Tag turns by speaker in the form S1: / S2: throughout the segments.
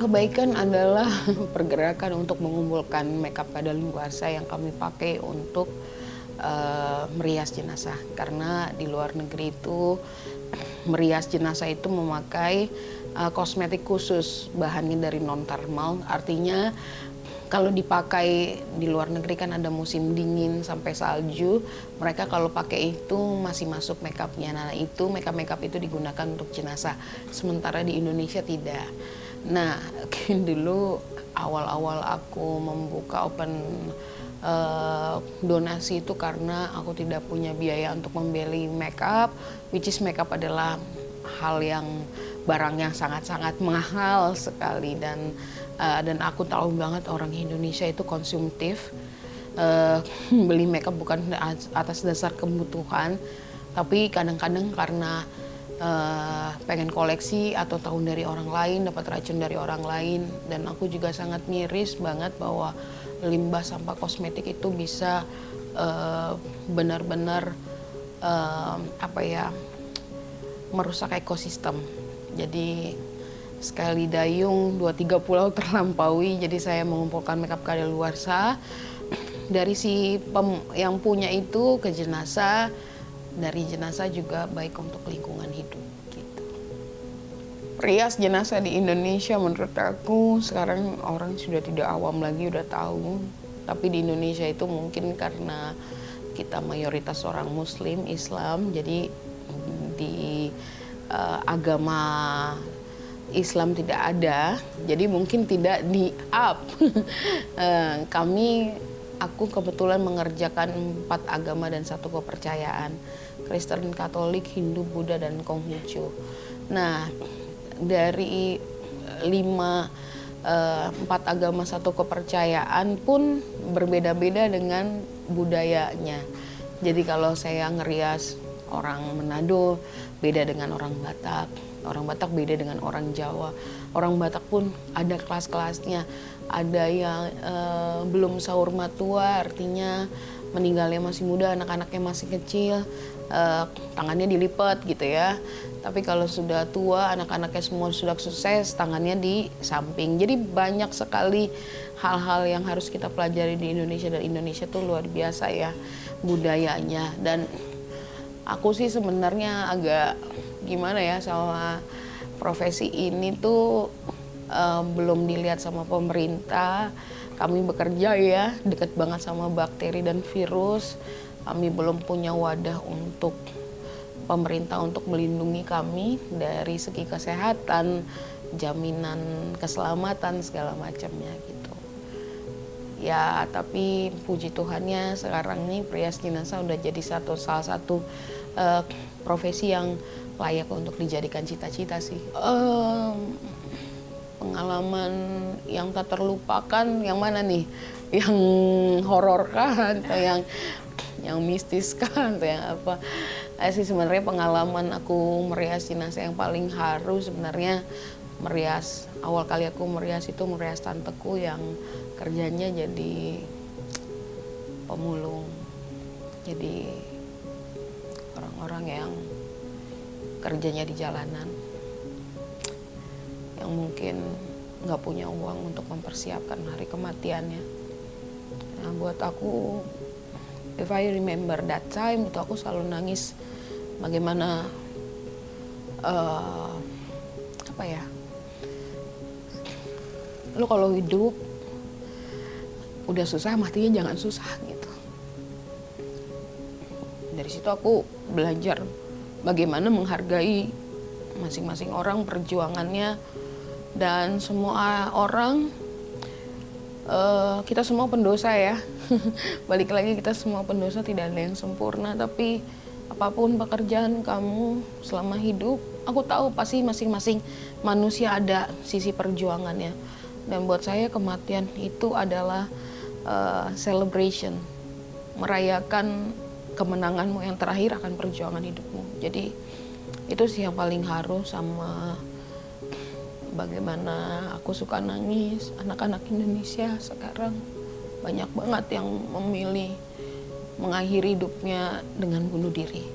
S1: kebaikan adalah pergerakan untuk mengumpulkan makeup kadaluarsa yang kami pakai untuk merias jenazah. Karena di luar negeri itu merias jenazah itu memakai kosmetik khusus, bahannya dari non thermal. Artinya kalau dipakai di luar negeri kan ada musim dingin sampai salju, mereka kalau pakai itu masih masuk makeupnya. Nah itu makeup itu digunakan untuk jenazah, sementara di Indonesia tidak. Nah dulu awal-awal aku membuka open donasi itu karena aku tidak punya biaya untuk membeli makeup, which is makeup adalah hal yang barang yang sangat-sangat mahal sekali, dan aku tahu banget orang Indonesia itu konsumtif, beli makeup bukan atas dasar kebutuhan, tapi kadang-kadang karena pengen koleksi atau tahu dari orang lain, dapat racun dari orang lain. Dan aku juga sangat miris banget bahwa limbah sampah kosmetik itu bisa benar-benar merusak ekosistem. Jadi sekali dayung 2-3 pulau terlampaui. Jadi saya mengumpulkan makeup kadaluarsa dari yang punya itu ke jenazah, dari jenazah juga baik untuk lingkungan hidup gitu. Rias jenazah di Indonesia menurut aku sekarang orang sudah tidak awam lagi, udah tahu. Tapi di Indonesia itu mungkin karena kita mayoritas orang Muslim, Islam, jadi di agama Islam tidak ada, jadi mungkin tidak di-up. Aku kebetulan mengerjakan 4 agama dan 1 kepercayaan, Kristen, Katolik, Hindu, Buddha, dan Konghucu. Nah, dari 4 agama 1 kepercayaan pun berbeda-beda dengan budayanya. Jadi kalau saya ngerias orang Manado beda dengan orang Batak beda dengan orang Jawa. Orang Batak pun ada kelas-kelasnya. Ada yang belum sahur matua, artinya meninggalnya masih muda, anak-anaknya masih kecil, tangannya dilipat gitu ya. Tapi kalau sudah tua, anak-anaknya semua sudah sukses, tangannya di samping. Jadi banyak sekali hal-hal yang harus kita pelajari di Indonesia, dan Indonesia tuh luar biasa ya budayanya. Dan aku sih sebenarnya agak gimana ya sama profesi ini tuh, belum dilihat sama pemerintah. Kami bekerja ya dekat banget sama bakteri dan virus. Kami belum punya wadah untuk pemerintah untuk melindungi kami dari segi kesehatan, jaminan keselamatan segala macamnya gitu. Ya tapi puji Tuhannya sekarang nih rias jenazah udah jadi salah satu profesi yang layak untuk dijadikan cita-cita sih. Pengalaman yang tak terlupakan yang mana nih? Yang horor kah atau yang mistis kah atau yang apa? Sih sebenarnya pengalaman aku merias jenazah yang paling haru sebenarnya awal kali aku merias tanteku yang kerjanya jadi pemulung. Jadi orang-orang yang kerjanya di jalanan, yang mungkin nggak punya uang untuk mempersiapkan hari kematiannya. Nah buat aku, if I remember that time, itu aku selalu nangis. Bagaimana lu kalau hidup udah susah, matinya jangan susah gitu. Dari situ aku belajar bagaimana menghargai masing-masing orang, perjuangannya, dan semua orang. Kita semua pendosa ya. Balik lagi, kita semua pendosa, tidak ada yang sempurna. Tapi apapun pekerjaan kamu selama hidup, aku tahu pasti masing-masing manusia ada sisi perjuangannya. Dan buat saya kematian itu adalah celebration, merayakan kemenanganmu yang terakhir akan perjuangan hidupmu. Jadi itu sih yang paling haru. Sama bagaimana aku suka nangis. Anak-anak Indonesia sekarang banyak banget yang memilih mengakhiri hidupnya dengan bunuh diri.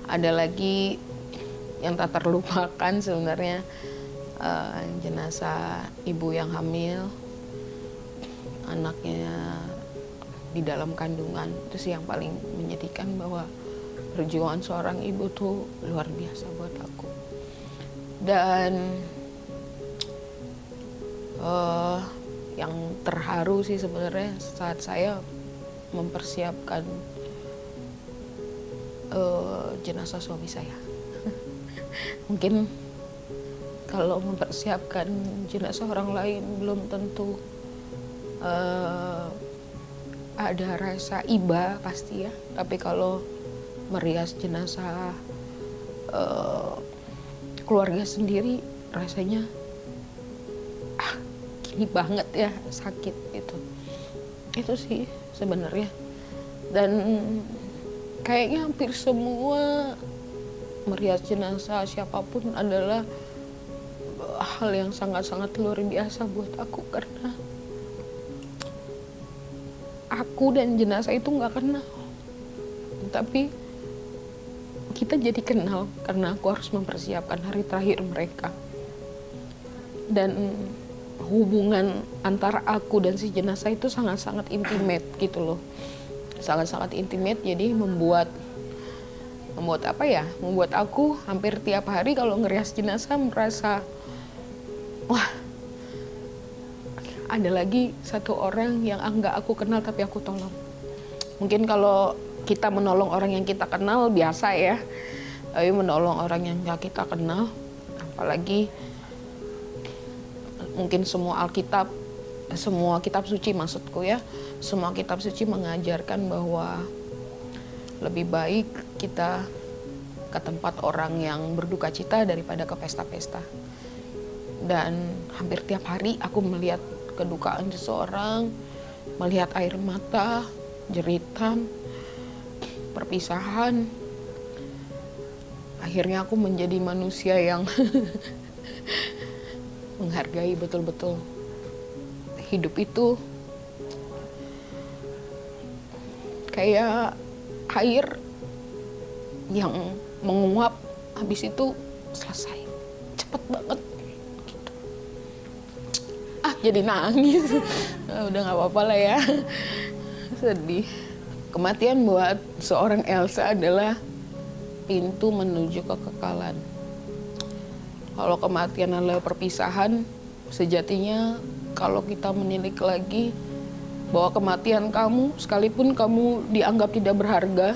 S1: Ada lagi yang tak terlupakan sebenarnya, jenazah ibu yang hamil, anaknya di dalam kandungan. Itu sih yang paling menyedihkan, bahwa perjuangan seorang ibu tuh luar biasa buat aku. Dan yang terharu sih sebenarnya saat saya mempersiapkan jenazah suami saya. Mungkin kalau mempersiapkan jenazah orang lain belum tentu ada rasa iba pasti ya, tapi kalau merias jenazah keluarga sendiri rasanya gini banget ya, sakit itu sih sebenarnya. Dan kayaknya hampir semua merias jenazah siapapun adalah hal yang sangat-sangat luar biasa buat aku, karena aku dan jenazah itu nggak kenal, tapi kita jadi kenal karena aku harus mempersiapkan hari terakhir mereka. Dan hubungan antara aku dan si jenazah itu sangat-sangat intimate gitu loh, sangat-sangat intimate. Jadi membuat apa ya, membuat aku hampir tiap hari kalau ngerias jenazah merasa, wah, ada lagi satu orang yang enggak aku kenal tapi aku tolong. Mungkin kalau kita menolong orang yang kita kenal biasa ya, tapi menolong orang yang enggak kita kenal, apalagi mungkin semua Alkitab, semua kitab suci maksudku ya, semua kitab suci mengajarkan bahwa lebih baik kita ke tempat orang yang berduka cita daripada ke pesta-pesta. Dan hampir tiap hari aku melihat kedukaan seseorang, melihat air mata, jeritan, perpisahan. Akhirnya aku menjadi manusia yang menghargai betul-betul hidup itu kayak air yang menguap, habis itu selesai cepet banget gitu. Jadi nangis. Udah nggak apa-apa lah ya. Sedih. Kematian buat seorang Elsa adalah pintu menuju kekekalan. Kalau kematian adalah perpisahan, sejatinya kalau kita menilik lagi bahwa kematian kamu, sekalipun kamu dianggap tidak berharga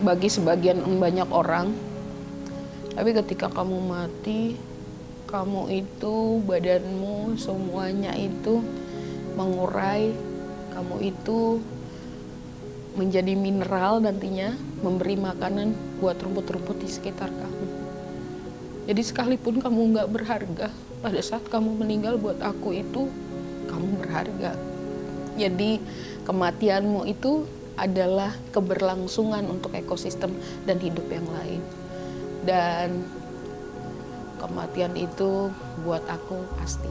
S1: bagi sebagian banyak orang, tapi ketika kamu mati, kamu itu, badanmu, semuanya itu mengurai, kamu itu menjadi mineral nantinya, memberi makanan buat rumput-rumput di sekitar kamu. Jadi sekalipun kamu nggak berharga, pada saat kamu meninggal buat aku itu, kamu berharga. Jadi kematianmu itu adalah keberlangsungan untuk ekosistem dan hidup yang lain. Dan kematian itu buat aku pasti.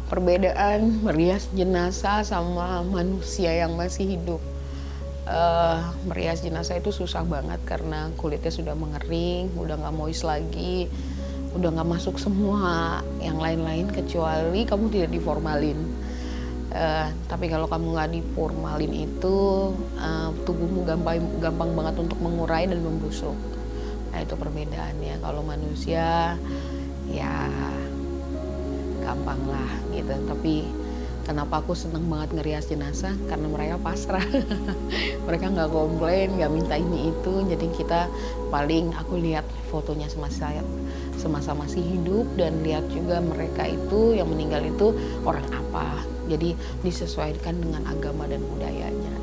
S1: Perbedaan merias jenazah sama manusia yang masih hidup. Merias jenazah itu susah banget karena kulitnya sudah mengering, udah nggak moist lagi, udah nggak masuk semua yang lain-lain kecuali kamu tidak diformalin. Tapi kalau kamu nggak diformalin itu tubuhmu gampang banget untuk mengurai dan membusuk. Nah itu perbedaannya. Kalau manusia ya gampang lah gitu. Tapi kenapa aku seneng banget ngerias jenazah? Karena mereka pasrah. Mereka nggak komplain, nggak minta ini itu. Jadi kita paling aku lihat fotonya semasa masih hidup, dan lihat juga mereka itu yang meninggal itu orang apa. Jadi disesuaikan dengan agama dan budayanya.